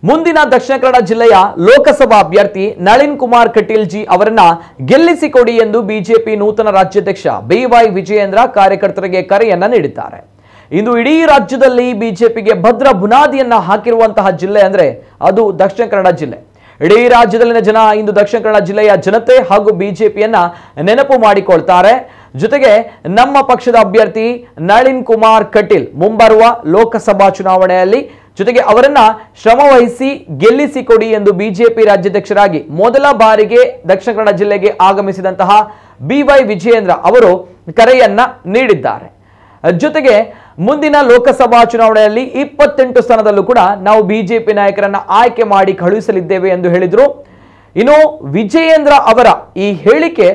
ಮುಂದಿನ ದಕ್ಷಿಣ ಕನ್ನಡ ಜಿಲ್ಲೆಯ ಲೋಕಸಭಾ ಅಭ್ಯರ್ಥಿ ನಳಿನ್ ಕುಮಾರ್ ಕಟೀಲ್ ಜಿ ಅವರನ್ನ ಗೆಲ್ಲಿಸಿಕೊಡಿ ಎಂದು ಬಿಜೆಪಿ ನೂತನ ರಾಜ್ಯಾಧ್ಯಕ್ಷ ಬಿವೈ ವಿಜಯೇಂದ್ರ ಕಾರ್ಯಕರ್ತರಿಗೆ ಕರೆಯನ್ನ ನೀಡಿದ್ದಾರೆ. ಇಂದು ಇಡೀ ರಾಜ್ಯದಲ್ಲಿ ಬಿಜೆಪಿಗೆ ಭದ್ರ ಬುನಾದಿಯನ್ನ ಹಾಕಿರುವಂತಹ ಜಿಲ್ಲೆ ಅಂದ್ರೆ ಅದು ದಕ್ಷಿಣ ಕನ್ನಡ ಜಿಲ್ಲೆ. ಇಡೀ ರಾಜ್ಯದಲ್ಲಿನ ಜನ ಇಂದು ದಕ್ಷಿಣ ಕನ್ನಡ ಜಿಲ್ಲೆಯ ಜನತೆ ಹಾಗೂ ಬಿಜೆಪಿಯನ್ನ ನೆನಪು ಮಾಡಿಕೊಳ್ತಾರೆ. ಜೊತೆಗೆ ನಮ್ಮ ಪಕ್ಷದ ಅಭ್ಯರ್ಥಿ ನಳಿನ್ ಕುಮಾರ್ ಕಟೀಲ್ ಮುಂಬರುವ ಲೋಕಸಭಾ ಚುನಾವಣೆಯಲ್ಲಿ ಜೊತೆಗೆ ಅವರನ್ನ ಶ್ರಮವಹಿಸಿ ಗೆಲ್ಲಿಸಿಕೊಡಿ ಎಂದು ಬಿಜೆಪಿ ರಾಜ್ಯಾಧ್ಯಕ್ಷರಾಗಿ ಮೊದಲ ಬಾರಿಗೆ ದಕ್ಷಿಣ ಕನ್ನಡ ಜಿಲ್ಲೆಗೆ ಆಗಮಿಸಿದಂತಹ ಬಿವೈ ವಿಜಯೇಂದ್ರ ಅವರು ಕರೆಯನ್ನ ನೀಡಿದ್ದಾರೆ. ಜೊತೆಗೆ ಮುಂದಿನ ಲೋಕಸಭಾ ಚುನಾವಣೆಯಲ್ಲಿ 28 ಸ್ಥಾನದಲ್ಲೂ ಕೂಡ ನಾವು ಬಿಜೆಪಿ ನಾಯಕರನ್ನ ಆಯ್ಕೆ ಮಾಡಿ ಕಳುಹಿಸಲಿದ್ದೇವೆ ಎಂದು ಹೇಳಿದರು. ಇನ್ನು ವಿಜಯೇಂದ್ರ ಅವರ ಈ ಹೇಳಿಕೆ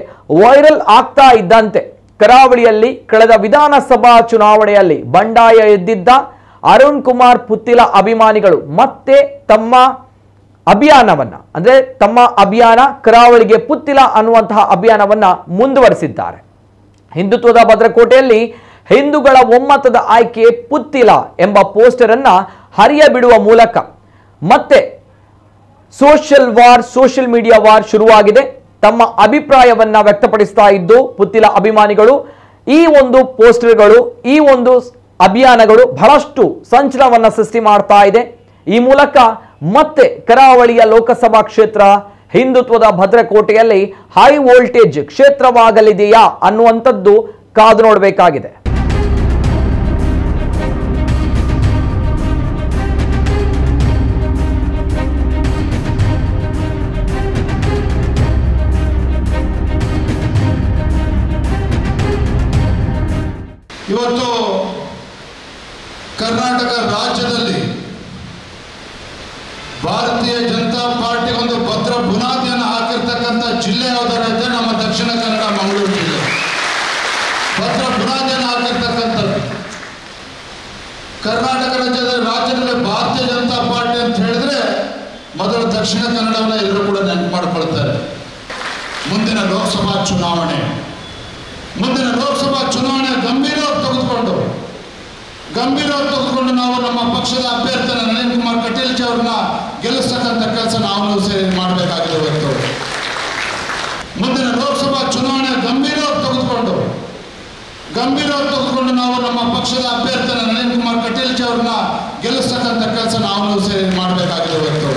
ವೈರಲ್ ಆಗ್ತಾ ಇದ್ದಂತೆ ಕರಾವಳಿಯಲ್ಲಿ ಕಳೆದ ವಿಧಾನಸಭಾ ಚುನಾವಣೆಯಲ್ಲಿ ಬಂಡಾಯ ಎದ್ದಿದ್ದ ಅರುಣ್ ಕುಮಾರ್ ಪುತ್ತಿಲ ಅಭಿಮಾನಿಗಳು ಮತ್ತೆ ತಮ್ಮ ಅಭಿಯಾನವನ್ನ ಅಂದ್ರೆ ತಮ್ಮ ಅಭಿಯಾನ ಕರಾವಳಿಗೆ ಪುತ್ತಿಲ ಅನ್ನುವಂತಹ ಅಭಿಯಾನವನ್ನ ಮುಂದುವರಿಸಿದ್ದಾರೆ. ಹಿಂದುತ್ವದ ಭದ್ರಕೋಟೆಯಲ್ಲಿ ಹಿಂದೂಗಳ ಒಮ್ಮತದ ಆಯ್ಕೆ ಪುತ್ತಿಲ ಎಂಬ ಪೋಸ್ಟರ್ ಅನ್ನ ಹರಿಯ ಬಿಡುವ ಮೂಲಕ ಮತ್ತೆ ಸೋಷಿಯಲ್ ಮೀಡಿಯಾ ವಾರ್ ಶುರುವಾಗಿದೆ. ತಮ್ಮ ಅಭಿಪ್ರಾಯವನ್ನ ವ್ಯಕ್ತಪಡಿಸ್ತಾ ಇದ್ದು ಪುತ್ತಿಲ ಅಭಿಮಾನಿಗಳು ಈ ಒಂದು ಪೋಸ್ಟರ್ಗಳು ಈ ಒಂದು ಅಭಿಯಾನಗಳು ಬಹಳಷ್ಟು ಸಂಚಲನವನ್ನ ಸೃಷ್ಟಿ ಮಾಡ್ತಾ ಇದೆ. ಈ ಮೂಲಕ ಮತ್ತೆ ಕರಾವಳಿಯ ಲೋಕಸಭಾ ಕ್ಷೇತ್ರ ಹಿಂದುತ್ವದ ಭದ್ರಕೋಟೆಯಲ್ಲಿ ಹೈ ವೋಲ್ಟೇಜ್ ಕ್ಷೇತ್ರವಾಗಲಿದೆಯಾ ಅನ್ನುವಂಥದ್ದು ಕಾದು ನೋಡಬೇಕಾಗಿದೆ. ಇವತ್ತು ಕರ್ನಾಟಕ ರಾಜ್ಯದಲ್ಲಿ ಭಾರತೀಯ ಜನತಾ ಪಾರ್ಟಿ ಒಂದು ಭದ್ರ ಬುನಾದಿಯನ್ನು ಹಾಕಿರ್ತಕ್ಕಂಥ ಜಿಲ್ಲೆ ಯಾವುದಾದ್ರೆ ನಮ್ಮ ದಕ್ಷಿಣ ಕನ್ನಡ ಮಂಗಳೂರು ಜಿಲ್ಲೆ ಭದ್ರ ಬುನಾದಿಯನ್ನು ಹಾಕಿರ್ತಕ್ಕಂಥದ್ದು. ಕರ್ನಾಟಕ ರಾಜ್ಯದಲ್ಲಿ ಭಾರತೀಯ ಜನತಾ ಪಾರ್ಟಿ ಅಂತ ಹೇಳಿದ್ರೆ ಮೊದಲು ದಕ್ಷಿಣ ಕನ್ನಡವನ್ನು ಎಲ್ಲರೂ ಕೂಡ ನೆನಪು ಮಾಡಿಕೊಳ್ತಾರೆ. ಮುಂದಿನ ಲೋಕಸಭಾ ಚುನಾವಣೆ ಗಂಭೀರವಾಗಿ ತೆಗೆದುಕೊಂಡು ನಾವು ನಮ್ಮ ಪಕ್ಷದ ಅಭ್ಯರ್ಥಿ ನಳಿನ್ ಕುಮಾರ್ ಕಟೀಲ್ ಜಿ ಅವ್ರನ್ನ ಗೆಲ್ಲಿಸ್ತಕ್ಕಂಥ ಕೆಲಸ ನಾವು ಸೇರಿ ಮಾಡಬೇಕಾಗಿದೆ. ಇವತ್ತು ಮುಂದಿನ ಲೋಕಸಭಾ ಚುನಾವಣೆ ಗಂಭೀರವಾಗಿ ತೆಗೆದುಕೊಂಡು ನಾವು ನಮ್ಮ ಪಕ್ಷದ ಅಭ್ಯರ್ಥಿ ನಳಿನ್ ಕುಮಾರ್ ಕಟೀಲ್ ಜಿ ಅವ್ರನ್ನ ಗೆಲ್ಲಿಸ್ತಕ್ಕಂಥ ಕೆಲಸ ನಾವು ಸೇರಿ ಮಾಡಬೇಕಾಗಿದೆ. ಇವತ್ತು